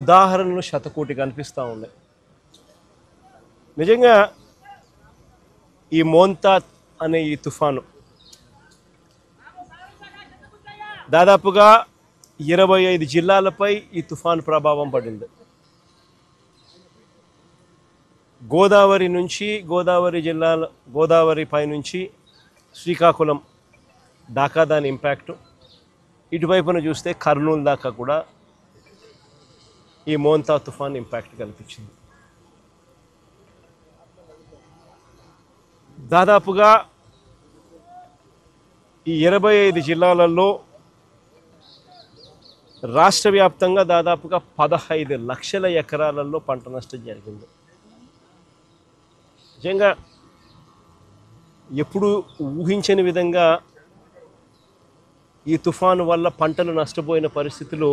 ఉదాహరణలు శతకోటి కనిపిస్తూ ఉన్నాయి. నిజంగా ఈ మోంతా అనే ఈ తుఫాను దాదాపుగా 25 జిల్లాలపై ఈ తుఫాను ప్రభావం పడింది. గోదావరి నుంచి గోదావరి పై నుంచి శ్రీకాకుళం దాకా దాని ఇంపాక్ట్, ఇటువైపున చూస్తే కర్నూలు దాకా కూడా ఈ మోంతా తుఫాన్ ఇంపాక్ట్ కనిపించింది. దాదాపుగా ఈ 25 జిల్లాలలో రాష్ట్ర వ్యాప్తంగా దాదాపుగా 15 లక్షల ఎకరాలలో పంట నష్టం జరిగింది. నిజంగా ఎప్పుడు ఊహించని విధంగా ఈ తుఫాను వల్ల పంటలు నష్టపోయిన పరిస్థితులు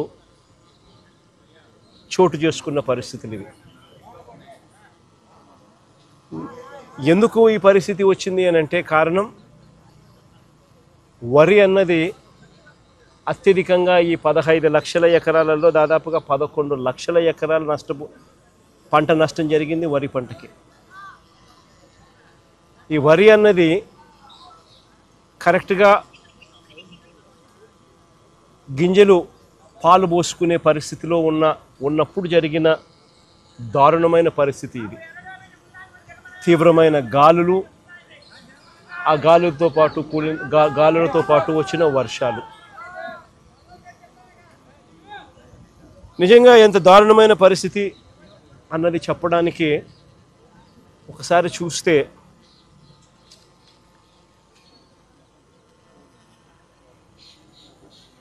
చోటు చేసుకున్న పరిస్థితులు ఇవి. ఎందుకు ఈ పరిస్థితి వచ్చింది అని అంటే కారణం, వరి అన్నది అత్యధికంగా ఈ 15 లక్షల ఎకరాలలో దాదాపుగా 11 లక్షల ఎకరాలు పంట నష్టం జరిగింది వరి పంటకి. ఈ వరి అన్నది కరెక్ట్గా గింజలు పాలు పోసుకునే పరిస్థితిలో ఉన్నప్పుడు జరిగిన దారుణమైన పరిస్థితి ఇది. తీవ్రమైన గాలులు, ఆ గాలులతో పాటు వచ్చిన వర్షాలు. నిజంగా ఎంత దారుణమైన పరిస్థితి అన్నది చెప్పడానికి ఒకసారి చూస్తే,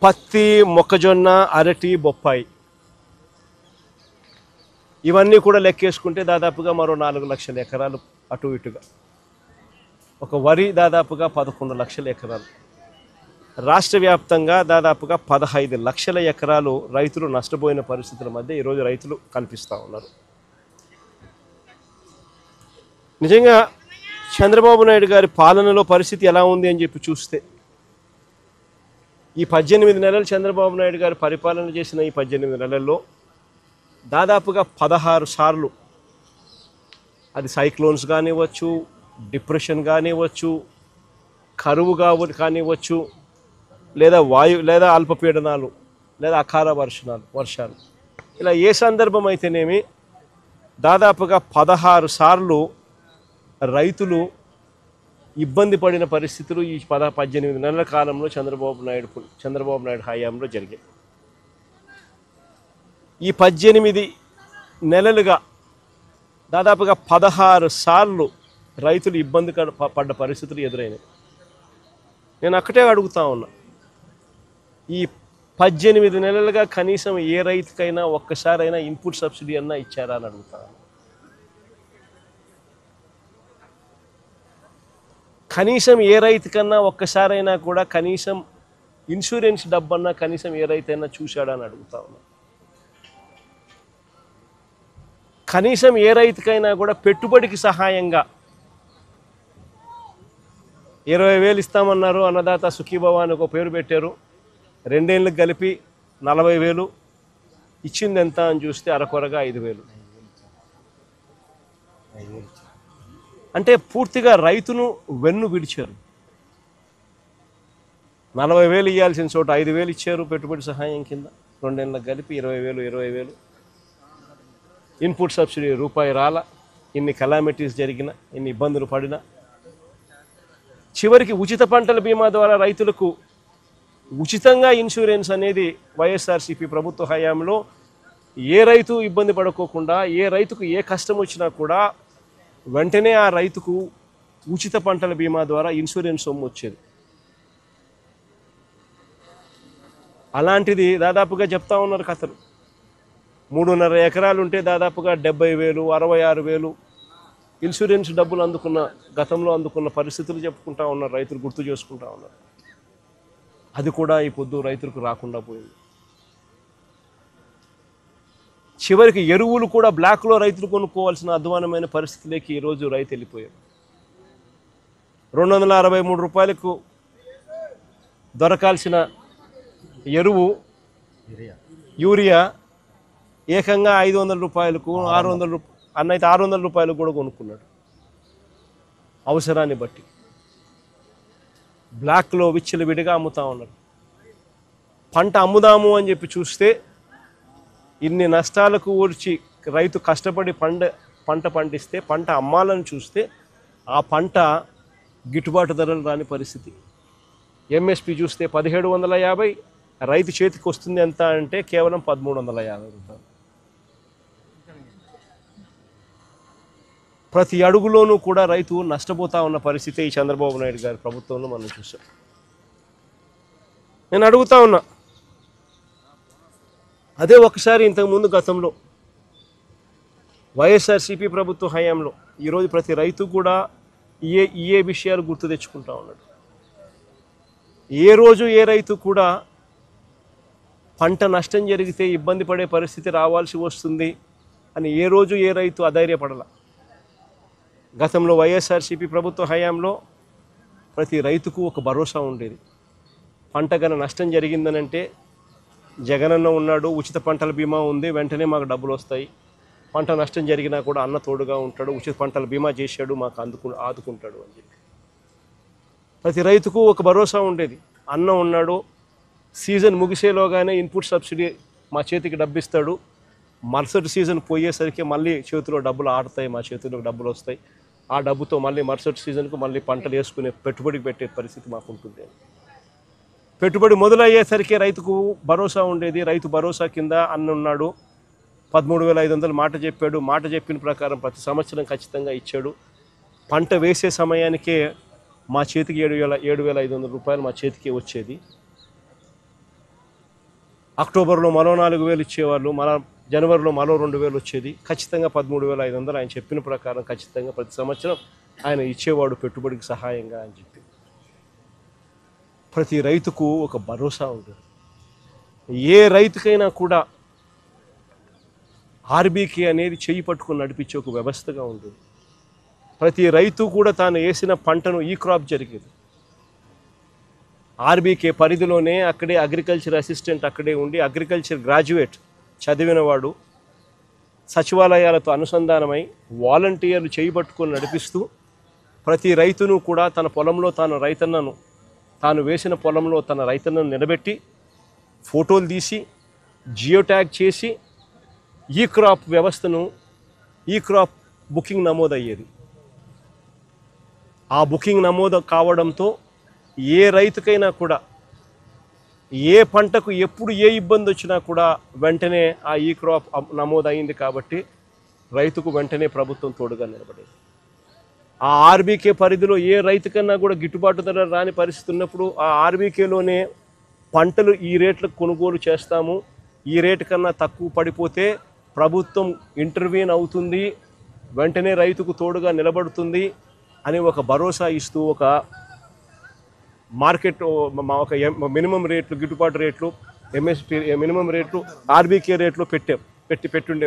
పత్తి, మొక్కజొన్న, అరటి, బొప్పాయి ఇవన్నీ కూడా లెక్కేసుకుంటే దాదాపుగా మరో 4 లక్షల ఎకరాలు అటు ఇటుగా. ఒక వరి దాదాపుగా 11 లక్షల ఎకరాలు. రాష్ట్ర వ్యాప్తంగా దాదాపుగా 15 లక్షల ఎకరాలు రైతులు నష్టపోయిన పరిస్థితుల మధ్య ఈరోజు రైతులు కనిపిస్తూ ఉన్నారు. నిజంగా చంద్రబాబు నాయుడు గారి పాలనలో పరిస్థితి ఎలా ఉంది అని చెప్పి చూస్తే, ఈ 18 నెలలు చంద్రబాబు నాయుడు గారు పరిపాలన చేసిన ఈ 18 నెలల్లో దాదాపుగా 16 సార్లు, అది సైక్లోన్స్ కానివ్వచ్చు, డిప్రెషన్ కానివ్వచ్చు, కరువు కానివ్వచ్చు, లేదా అల్పపీడనాలు, లేదా అకాల వర్షాలు, ఇలా ఏ సందర్భం అయితేనేమి దాదాపుగా 16 సార్లు రైతులు ఇబ్బంది పడిన పరిస్థితులు ఈ 18 నెలల కాలంలో చంద్రబాబు నాయుడు హయాంలో జరిగాయి. ఈ 18 నెలలుగా దాదాపుగా 16 సార్లు రైతులు ఇబ్బంది పడ్డ పరిస్థితులు ఎదురైనాయి. నేను అక్కడే అడుగుతా ఉన్నా, ఈ 18 నెలలుగా కనీసం ఏ రైతుకైనా ఒక్కసారైనా ఇన్పుట్ సబ్సిడీ అన్నా ఇచ్చారా అని అడుగుతా ఉన్నా. కనీసం ఏ రైతుకన్నా ఒక్కసారైనా కూడా కనీసం ఇన్సూరెన్స్ డబ్బన్నా కనీసం ఏ రైతైనా చూశాడా అని అడుగుతా ఉన్నా. కనీసం ఏ రైతుకైనా కూడా పెట్టుబడికి సహాయంగా 20,000 ఇస్తామన్నారు, అన్నదాత సుఖీభవ అని ఒక పేరు పెట్టారు, 2 ఏళ్ళకి కలిపి 40,000 ఇచ్చింది ఎంత అని చూస్తే అరకొరగా 5,000. అంటే పూర్తిగా రైతును వెన్ను విడిచారు. 40,000 ఇవ్వాల్సిన చోట 5,000 ఇచ్చారు పెట్టుబడి సహాయం కింద. 2 ఏళ్ళకి కలిపి 20,000. ఇన్పుట్ సబ్సిడీ రూపాయి రాల. ఇన్ని కలామిటీస్ జరిగిన, ఇన్ని ఇబ్బందులు పడినా చివరికి ఉచిత పంటల బీమా ద్వారా రైతులకు ఉచితంగా ఇన్సూరెన్స్ అనేది వైఎస్ఆర్సీపీ ప్రభుత్వ హయాంలో ఏ రైతు ఇబ్బంది పడుకోకుండా, ఏ రైతుకు ఏ కష్టం వచ్చినా కూడా వెంటనే ఆ రైతుకు ఉచిత పంటల బీమా ద్వారా ఇన్సూరెన్స్ సొమ్ము వచ్చేది. అలాంటిది దాదాపుగా చెప్తా ఉన్నారు కథలు. 3.5 ఎకరాలు ఉంటే దాదాపుగా 70,000, 66,000 ఇన్సూరెన్స్ డబ్బులు గతంలో అందుకున్న పరిస్థితులు చెప్పుకుంటా ఉన్నారు, రైతులు గుర్తు చేసుకుంటా ఉన్నారు. అది కూడా ఈ పొద్దు రైతులకు రాకుండా పోయింది. చివరికి ఎరువులు కూడా బ్లాక్లో రైతులు కొనుక్కోవాల్సిన అధ్వానమైన పరిస్థితిలోకి ఈరోజు రైతు వెళ్ళిపోయారు. 263 రూపాయలకు దొరకాల్సిన ఎరువు యూరియా ఏకంగా 500 రూపాయలకు 600 అన్న అయితే 600 రూపాయలకు కూడా కొనుక్కున్నాడు అవసరాన్ని బట్టి. బ్లాక్లో విచ్చలవిడిగా అమ్ముతా ఉన్నారు. పంట అమ్ముదాము అని చెప్పి చూస్తే ఇన్ని నష్టాలకు ఊర్చి రైతు కష్టపడి పంట పండిస్తే పంట అమ్మాలని చూస్తే ఆ పంట గిట్టుబాటు ధరలు రాని పరిస్థితి. ఎంఎస్పి చూస్తే 1750, రైతు చేతికి వస్తుంది ఎంత అంటే కేవలం 1350 రూపాయలు. ప్రతి అడుగులోనూ కూడా రైతు నష్టపోతా ఉన్న పరిస్థితి ఈ చంద్రబాబు నాయుడు గారి ప్రభుత్వంలో మనం చూసాం. నేను అడుగుతా ఉన్నా, అదే ఒకసారి ఇంతకుముందు గతంలో వైఎస్ఆర్సీపీ ప్రభుత్వ హయాంలో ఈరోజు ప్రతి రైతు కూడా ఏ విషయాలు గుర్తు తెచ్చుకుంటా ఉన్నాడు. ఏ రోజు ఏ రైతు కూడా పంట నష్టం జరిగితే ఇబ్బంది పడే పరిస్థితి రావాల్సి వస్తుంది అని ఏ రోజు ఏ రైతు అధైర్యపడాల. గతంలో వైఎస్ఆర్సీపీ ప్రభుత్వ హయాంలో ప్రతి రైతుకు ఒక భరోసా ఉండేది. పంట గన నష్టం జరిగిందనంటే జగనన్న ఉన్నాడు, ఉచిత పంటల బీమా ఉంది, వెంటనే మాకు డబ్బులు వస్తాయి. పంట నష్టం జరిగినా కూడా అన్న తోడుగా ఉంటాడు, ఉచిత పంటల బీమా చేశాడు, మాకు ఆదుకుంటాడు అని చెప్పి ప్రతి రైతుకు ఒక భరోసా ఉండేది. అన్న ఉన్నాడు, సీజన్ ముగిసేలోగానే ఇన్పుట్ సబ్సిడీ మా చేతికి డబ్బు ఇస్తాడు, మరుసటి సీజన్ పోయేసరికి మళ్ళీ చేతిలో డబ్బులు ఆడతాయి, మా చేతిలో డబ్బులు వస్తాయి, ఆ డబ్బుతో మళ్ళీ మరుసటి సీజన్కు మళ్ళీ పంటలు వేసుకునే పెట్టుబడికి పెట్టే పరిస్థితి మాకు ఉంటుంది. పెట్టుబడి మొదలయ్యేసరికి రైతుకు భరోసా ఉండేది. రైతు భరోసా కింద అన్న ఉన్నాడు, 13,500 మాట చెప్పాడు. మాట చెప్పిన ప్రకారం ప్రతి సంవత్సరం ఖచ్చితంగా ఇచ్చాడు. పంట వేసే సమయానికే మా చేతికి 7,500 రూపాయలు మా చేతికి వచ్చేది. అక్టోబర్లో మరో 4,000 ఇచ్చేవాళ్ళు, జనవరిలో మరో 2,000 వచ్చేది. ఖచ్చితంగా 13,500 ఆయన చెప్పిన ప్రకారం ఖచ్చితంగా ప్రతి సంవత్సరం ఆయన ఇచ్చేవాడు పెట్టుబడికి సహాయంగా అని చెప్పి. ప్రతి రైతుకు ఒక భరోసా ఉంటుంది. ఏ రైతుకైనా కూడా ఆర్బీకే అనేది చేయి పట్టుకుని నడిపించే ఒక వ్యవస్థగా ఉంటుంది. ప్రతి రైతు కూడా తాను వేసిన పంటను ఈ క్రాప్ జరిగేది. ఆర్బీకే పరిధిలోనే అక్కడే అగ్రికల్చర్ అసిస్టెంట్ అక్కడే ఉండి అగ్రికల్చర్ గ్రాడ్యుయేట్ చదివినవాడు సచివాలయాలతో అనుసంధానమై వాలంటీర్లు చేయబట్టుకొని నడిపిస్తూ ప్రతి రైతును కూడా తన పొలంలో తాను వేసిన పొలంలో తన రైతన్నను నిలబెట్టి ఫోటోలు తీసి జియో ట్యాగ్ చేసి ఈ క్రాప్ వ్యవస్థను ఈ క్రాప్ బుకింగ్ నమోదయ్యేది. ఆ బుకింగ్ నమోదు కావడంతో ఏ రైతుకైనా కూడా ఏ పంటకు ఎప్పుడు ఏ ఇబ్బంది వచ్చినా కూడా వెంటనే ఆ ఈ క్రాప్ నమోదైంది కాబట్టి రైతుకు వెంటనే ప్రభుత్వం తోడుగా నిలబడేది. ఆ ఆర్బీకే పరిధిలో ఏ రైతుకన్నా కూడా గిట్టుబాటు ధర రాని పరిస్థితి ఉన్నప్పుడు ఆ ఆర్బీకేలోనే పంటలు ఈ రేట్లకు కొనుగోలు చేస్తాము, ఈ రేటు కన్నా తక్కువ పడిపోతే ప్రభుత్వం ఇంటర్వ్యూన్ అవుతుంది, వెంటనే రైతుకు తోడుగా నిలబడుతుంది అని ఒక భరోసా ఇస్తూ ఒక మార్కెట్ ఒక మినిమం రేట్లు, గిట్టుబాటు రేట్లు, ఎంఎస్పీ మినిమం రేట్లు, ఆర్బీకే రేట్లు పెట్టుండే